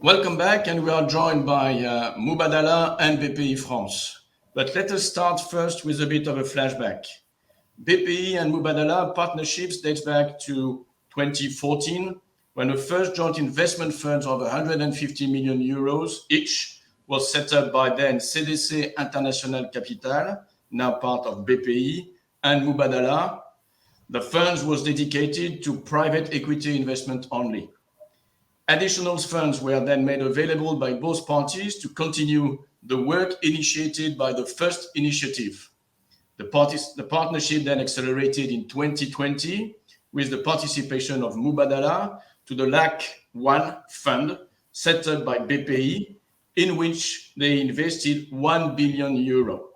Welcome back, and we are joined by Mubadala and Bpifrance. But let us start first with a bit of a flashback. BPI and Mubadala partnerships dates back to 2014, when the first joint investment funds of 150 million euros each was set up by then CDC International Capital, now part of BPI, and Mubadala. The funds was dedicated to private equity investment only. Additional funds were then made available by both parties to continue the work initiated by the first initiative. The partnership then accelerated in 2020 with the participation of Mubadala to the LAC1 fund set up by BPI, in which they invested 1 billion euro.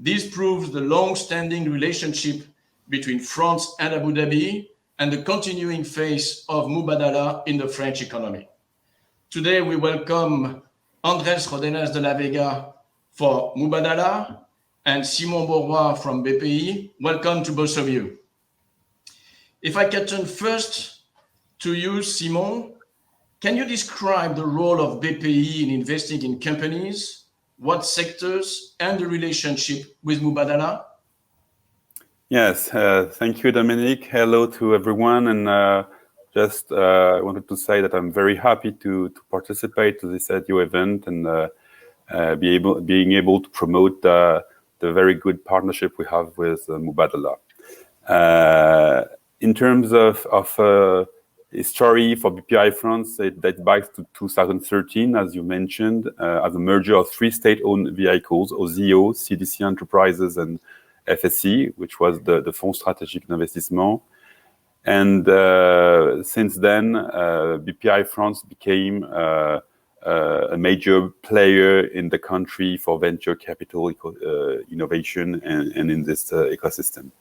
This proves the long-standing relationship between France and Abu Dhabi and the continuing phase of Mubadala in the French economy. Today, we welcome Andrés Rodenas de la Vega for Mubadala and Simon Beauroy from BPI. Welcome to both of you. If I can turn first to you, Simon, can you describe the role of BPI in investing in companies, what sectors, and the relationship with Mubadala? Yes, thank you, Dominique. Hello to everyone, and I wanted to say that I'm very happy to participate to this EDU event and being able to promote the very good partnership we have with Mubadala. In terms of history for Bpifrance, it dates back to 2013, as you mentioned, as a merger of three state-owned vehicles, OZIO, CDC Enterprises, and FSC, which was the Fonds Stratégique d'Investissement. And since then, Bpifrance became a major player in the country for venture capital innovation and in this ecosystem.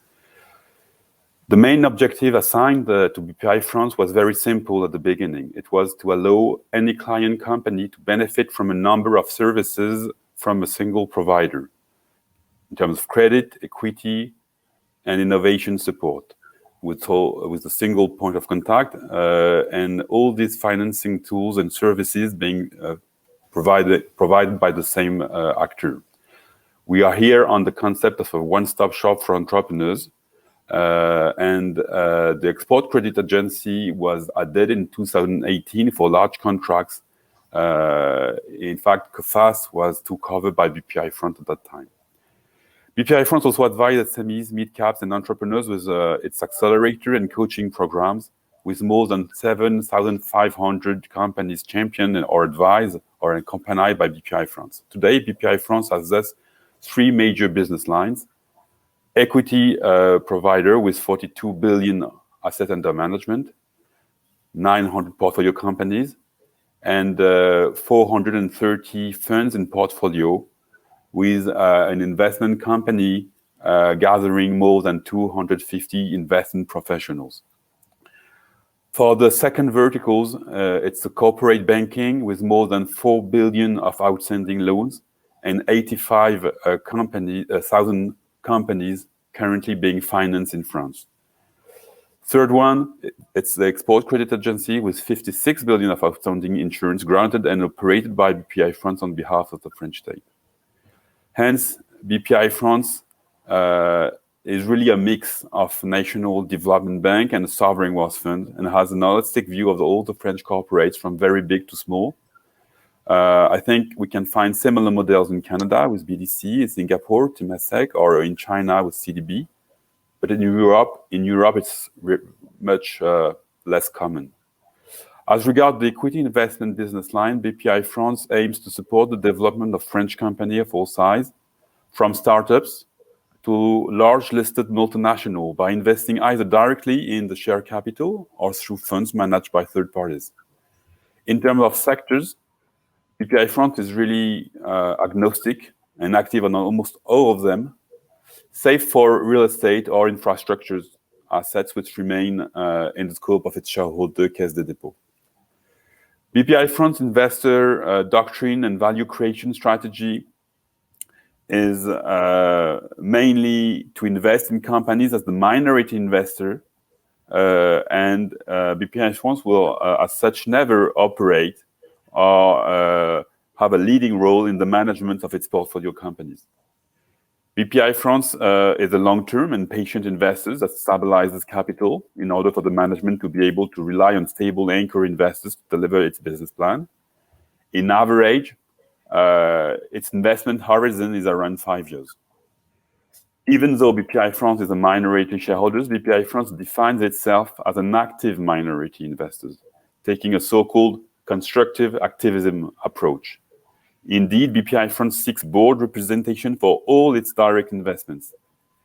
The main objective assigned to Bpifrance was very simple at the beginning. It was to allow any client company to benefit from a number of services from a single provider, in terms of credit, equity, and innovation support, with a single point of contact, and all these financing tools and services being provided by the same actor. We are here on the concept of a one-stop shop for entrepreneurs, and the Export Credit Agency was added in 2018 for large contracts. In fact, CFAS was took over by Bpifrance at that time. Bpifrance also advised SMEs, mid-caps, and entrepreneurs with its accelerator and coaching programs, with more than 7,500 companies championed or advised or accompanied by Bpifrance. Today, Bpifrance has thus three major business lines: equity provider with 42 billion assets under management, 900 portfolio companies, and 430 funds in portfolio, with an investment company gathering more than 250 investment professionals. For the second verticals, it's the corporate banking with more than 4 billion of outstanding loans and 85,000 companies currently being financed in France. Third one, it's the Export Credit Agency with 56 billion of outstanding insurance granted and operated by Bpifrance on behalf of the French state. Hence, Bpifrance is really a mix of national development bank and a sovereign wealth fund, and has an holistic view of all the French corporates from very big to small. I think we can find similar models in Canada with BDC, in Singapore, Temasek, or in China with CDB. But in Europe, it's much less common. As regards the equity investment business line, Bpifrance aims to support the development of French companies of all sizes, from startups to large listed multinational, by investing either directly in the share capital or through funds managed by third parties. In terms of sectors, Bpifrance is really agnostic and active on almost all of them, save for real estate or infrastructure assets, which remain in the scope of its shareholder, Caisse des Dépôts. Bpifrance investor doctrine and value creation strategy is mainly to invest in companies as the minority investor, and Bpifrance will, as such, never operate or have a leading role in the management of its portfolio companies. Bpifrance is a long-term and patient investor that stabilizes capital in order for the management to be able to rely on stable anchor investors to deliver its business plan. In average, its investment horizon is around 5 years. Even though Bpifrance is a minority shareholder, Bpifrance defines itself as an active minority investor, taking a so-called constructive activism approach. Indeed, Bpifrance seeks board representation for all its direct investments,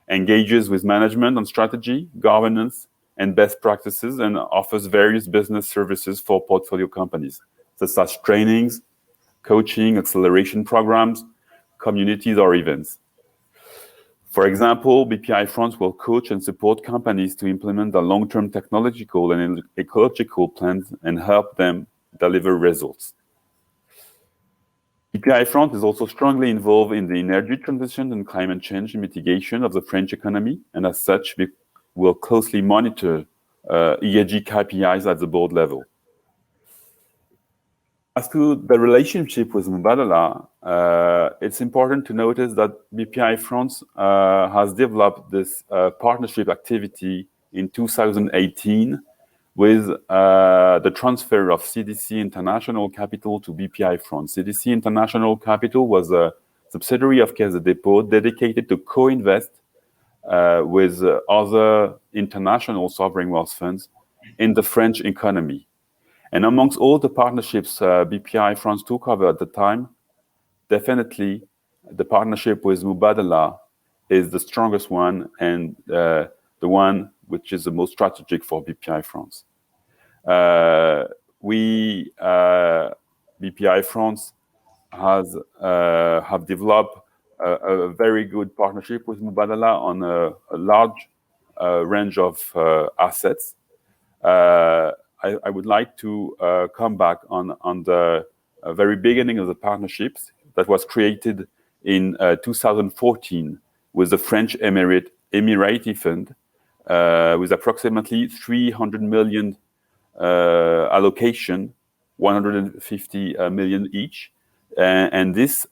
engages with management on strategy, governance, and best practices, and offers various business services for portfolio companies, such as trainings, coaching, acceleration programs, communities, or events. For example, Bpifrance will coach and support companies to implement their long-term technological and ecological plans and help them deliver results. Bpifrance is also strongly involved in the energy transition and climate change mitigation of the French economy, and as such, we will closely monitor ESG KPIs at the board level. As to the relationship with Mubadala, it's important to notice that Bpifrance has developed this partnership activity in 2018 with the transfer of CDC International Capital to Bpifrance. CDC International Capital was a subsidiary of Caisse de Dépôt dedicated to co-invest with other international sovereign wealth funds in the French economy. And amongst all the partnerships Bpifrance took over at the time, definitely the partnership with Mubadala is the strongest one and the one which is the most strategic for Bpifrance. Bpifrance have developed a very good partnership with Mubadala on a large range of assets. I would like to come back on the very beginning of the partnerships that was created in 2014 with the French Emirati Fund, with approximately 300 million allocation, 150 million each. And this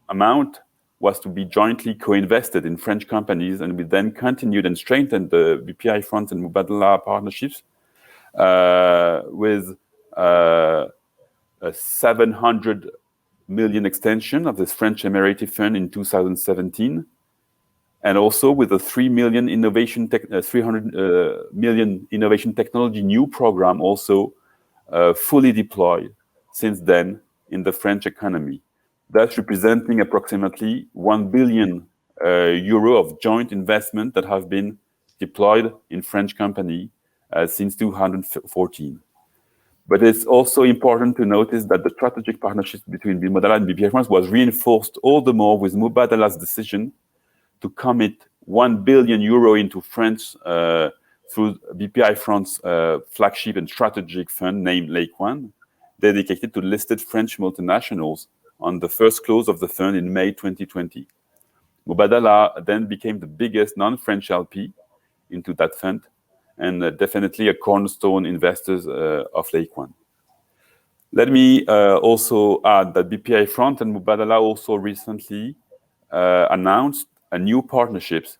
amount was to be jointly co-invested in French companies, and we then continued and strengthened the Bpifrance and Mubadala partnerships with a 700 million extension of this French Emirati Fund in 2017, and also with a 300 million innovation technology new program also fully deployed since then in the French economy. That's representing approximately 1 billion euro of joint investment that have been deployed in French company since 2014. But it's also important to notice that the strategic partnership between Mubadala and Bpifrance was reinforced all the more with Mubadala's decision to commit 1 billion euro into France through Bpifrance flagship and strategic fund named Lake One, dedicated to listed French multinationals on the first close of the fund in May 2020. Mubadala then became the biggest non-French LP into that fund and definitely a cornerstone investor of Lake One. Let me also add that Bpifrance and Mubadala also recently announced a new partnerships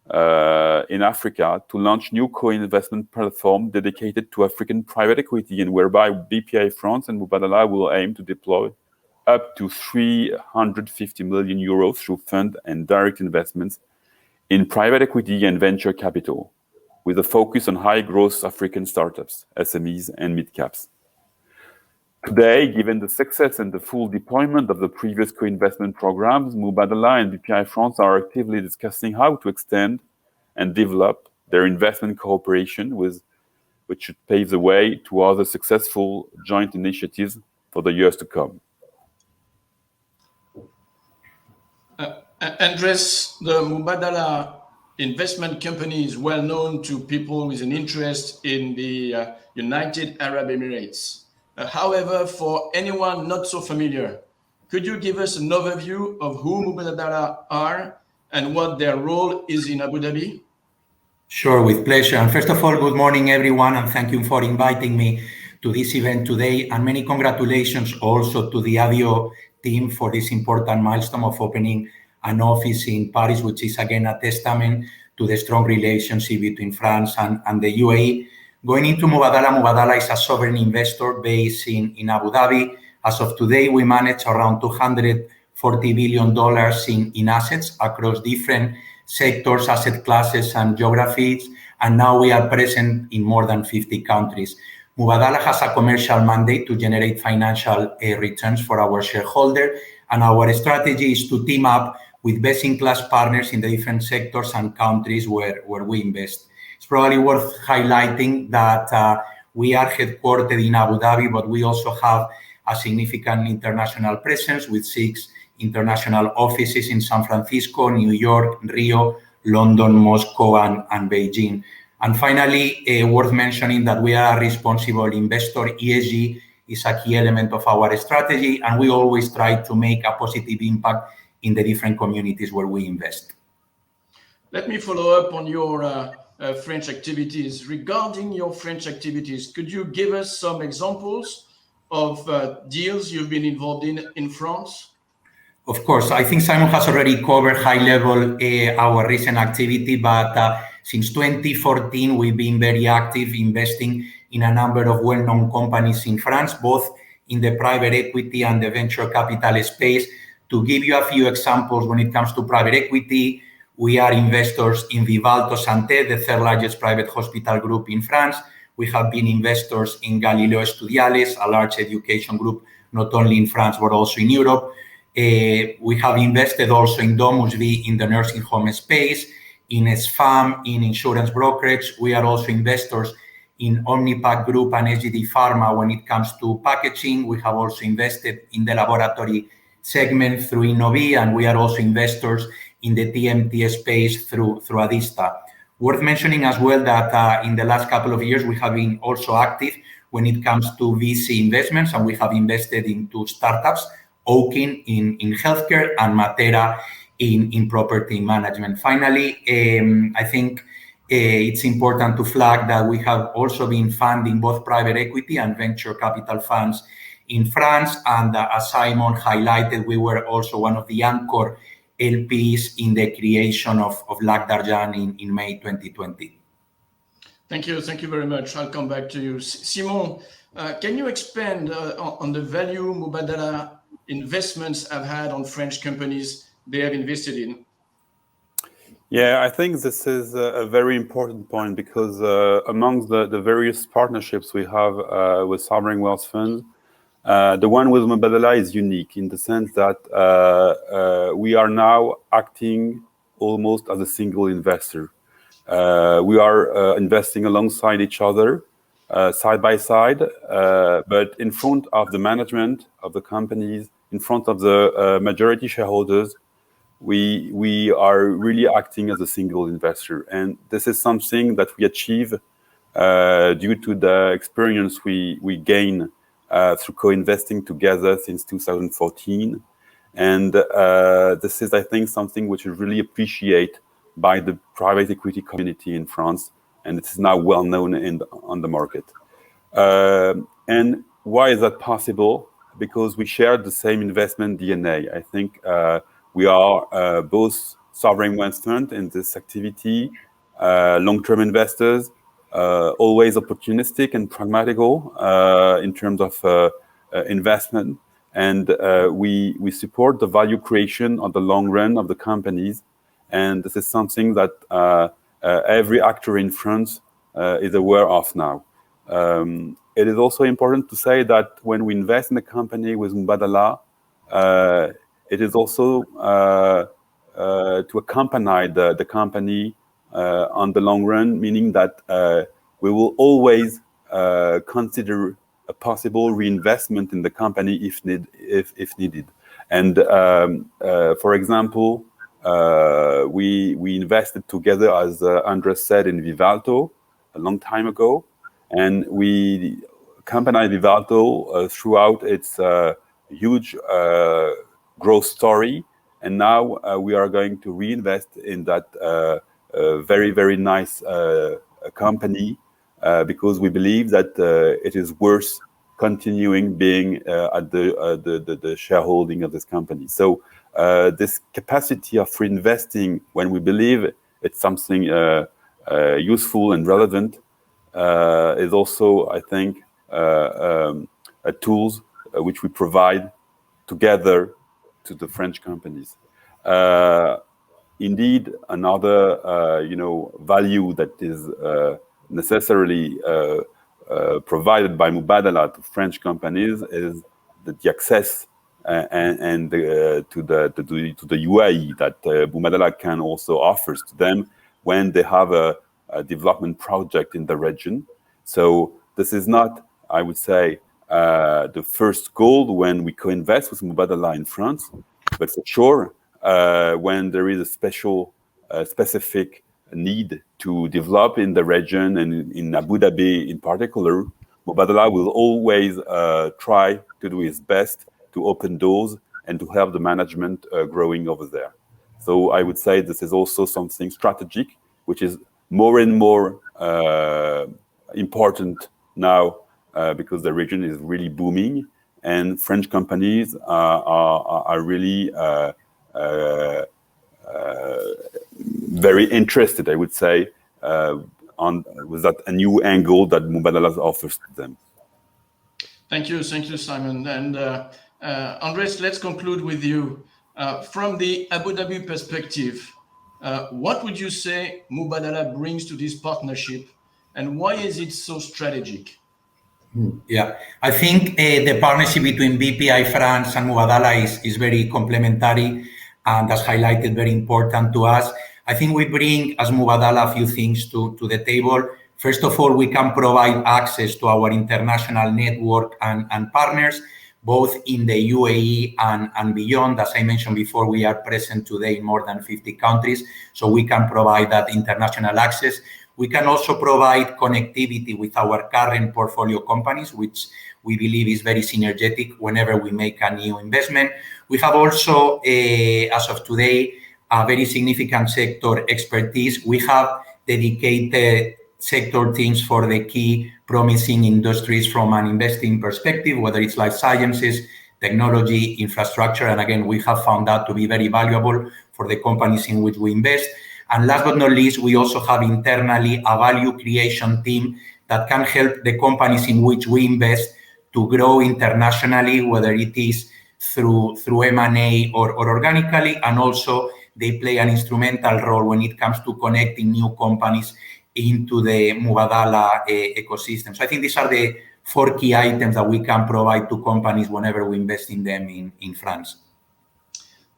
in Africa to launch new co-investment platform dedicated to African private equity, and whereby Bpifrance and Mubadala will aim to deploy up to 350 million euros through fund and direct investments in private equity and venture capital, with a focus on high-growth African startups, SMEs, and mid-caps. Today, given the success and the full deployment of the previous co-investment programs, Mubadala and Bpifrance are actively discussing how to extend and develop their investment cooperation, which should pave the way to other successful joint initiatives for the years to come. Andres, the Mubadala investment company is well known to people with an interest in the United Arab Emirates. However, for anyone not so familiar, could you give us an overview of who Mubadala are and what their role is in Abu Dhabi? Sure, with pleasure. And first of all, good morning, everyone, and thank you for inviting me to this event today, and many congratulations also to the Adio team for this important milestone of opening an office in Paris, which is again a testament to the strong relationship between France and the UAE. Going into Mubadala, Mubadala is a sovereign investor based in Abu Dhabi. As of today, we manage around $240 billion in assets across different sectors, asset classes, and geographies, and now we are present in more than 50 countries. Mubadala has a commercial mandate to generate financial returns for our shareholder, and our strategy is to team up with best-in-class partners in the different sectors and countries where we invest. It's probably worth highlighting that we are headquartered in Abu Dhabi, but we also have a significant international presence with 6 international offices in San Francisco, New York, Rio, London, Moscow, and Beijing. And finally, worth mentioning that we are a responsible investor. ESG is a key element of our strategy, and we always try to make a positive impact in the different communities where we invest. Let me follow up on your French activities. Regarding your French activities, could you give us some examples of deals you've been involved in France? Of course, I think Simon has already covered high level our recent activity, but since 2014, we've been very active investing in a number of well-known companies in France, both in the private equity and the venture capital space. To give you a few examples, when it comes to private equity, we are investors in Vivalto Santé, the 3rd largest private hospital group in France. We have been investors in Galileo Estudiales, a large education group, not only in France, but also in Europe. We have invested also in Domus V in the nursing home space, in SFAM, in insurance brokerage. We are also investors in Omnipac Group and SGD Pharma when it comes to packaging. We have also invested in the laboratory segment through Innovi, and we are also investors in the TMT space through Adista. Worth mentioning as well that in the last couple of years, we have been also active when it comes to VC investments, and we have invested into startups, Oakin in healthcare and Matera in property management. Finally, I think it's important to flag that we have also been funding both private equity and venture capital funds in France. And as Simon highlighted, we were also one of the anchor LPs in the creation of Lac d'Argent in May 2020. Thank you very much. I'll come back to you. Simon, can you expand on the value Mubadala investments have had on French companies they have invested in? Yeah, I think this is a very important point because amongst the various partnerships we have with sovereign wealth funds, the one with Mubadala is unique in the sense that we are now acting almost as a single investor. We are investing alongside each other, side by side, but in front of the management of the companies, in front of the majority shareholders, we are really acting as a single investor. And this is something that we achieve due to the experience we gain through co-investing together since 2014. And this is, I think, something which is really appreciated by the private equity community in France, and it is now well known on the market. And why is that possible? Because we share the same investment DNA. I think we are both sovereign wealth fund in this activity, long-term investors, always opportunistic and pragmatical in terms of investment. And we support the value creation on the long run of the companies. And this is something that every actor in France is aware of now. It is also important to say that when we invest in a company with Mubadala, it is also to accompany the company on the long run, meaning that we will always consider a possible reinvestment in the company if needed. And for example, we invested together, as Andres said, in Vivalto a long time ago, and we accompanied Vivalto throughout its huge growth story. And now we are going to reinvest in that very, very nice company because we believe that it is worth continuing being at the shareholding of this company. So this capacity of reinvesting when we believe it's something useful and relevant is also, I think, a tools which we provide together to the French companies. Indeed, another value that is necessarily provided by Mubadala to French companies is the access and to the UAE that Mubadala can also offers to them when they have a development project in the region. So this is not, I would say, the first goal when we co-invest with Mubadala in France, but for sure, when there is a specific need to develop in the region and in Abu Dhabi in particular, Mubadala will always try to do his best to open doors and to help the management growing over there. So I would say this is also something strategic, which is more and more important now because the region is really booming and French companies are really very interested, I would say, with that a new angle that Mubadala offers to them. Thank you, Simon. And Andres, let's conclude with you. From the Abu Dhabi perspective, what would you say Mubadala brings to this partnership, and why is it so strategic? Yeah, I think the partnership between Bpifrance and Mubadala is very complementary, and that's highlighted very important to us. I think we bring, as Mubadala, a few things to the table. First of all, we can provide access to our international network and partners, both in the UAE and beyond. As I mentioned before, we are present today in more than 50 countries, so we can provide that international access. We can also provide connectivity with our current portfolio companies, which we believe is very synergetic whenever we make a new investment. We have also, as of today, a very significant sector expertise. We have dedicated sector teams for the key promising industries from an investing perspective, whether it's life sciences, technology, infrastructure. And again, we have found that to be very valuable for the companies in which we invest. And last but not least, we also have internally a value creation team that can help the companies in which we invest to grow internationally, whether it is through M&A or organically, and also they play an instrumental role when it comes to connecting new companies into the Mubadala ecosystem. So I think these are the 4 key items that we can provide to companies whenever we invest in them in France.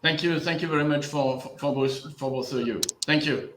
Thank you very much for both of you. Thank you.